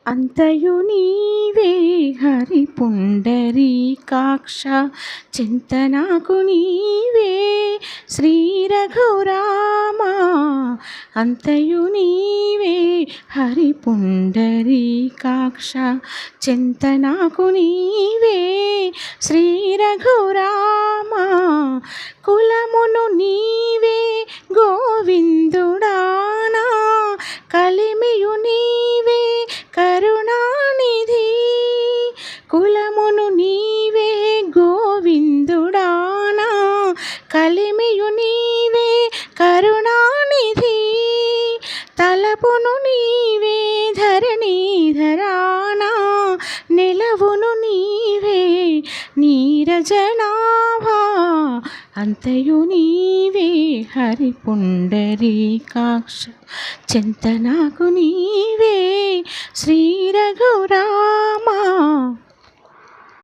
అంతయు నీవే హరి పుండరీకాక్ష, చింతనాకు నీవే శ్రీ రఘురామ. అంతయు నీవే హరి పుండరీకాక్ష, చింతనాకు నీవే శ్రీ రఘురామ. కులమును నీవే గోవిందుడానా, కలిమియు నీవే కరుణానిధి. కులమును నీవే గోవిందుడానా, కలిమియు నీవే కరుణానిధి. తలపును నీవే ధరణీధరానా, నిలవును నీవే నీరజనాభా. అంతయు నీవే హరి పుండరీకాక్ష, చింతనాకు నీవే శ్రీ రఘురామ.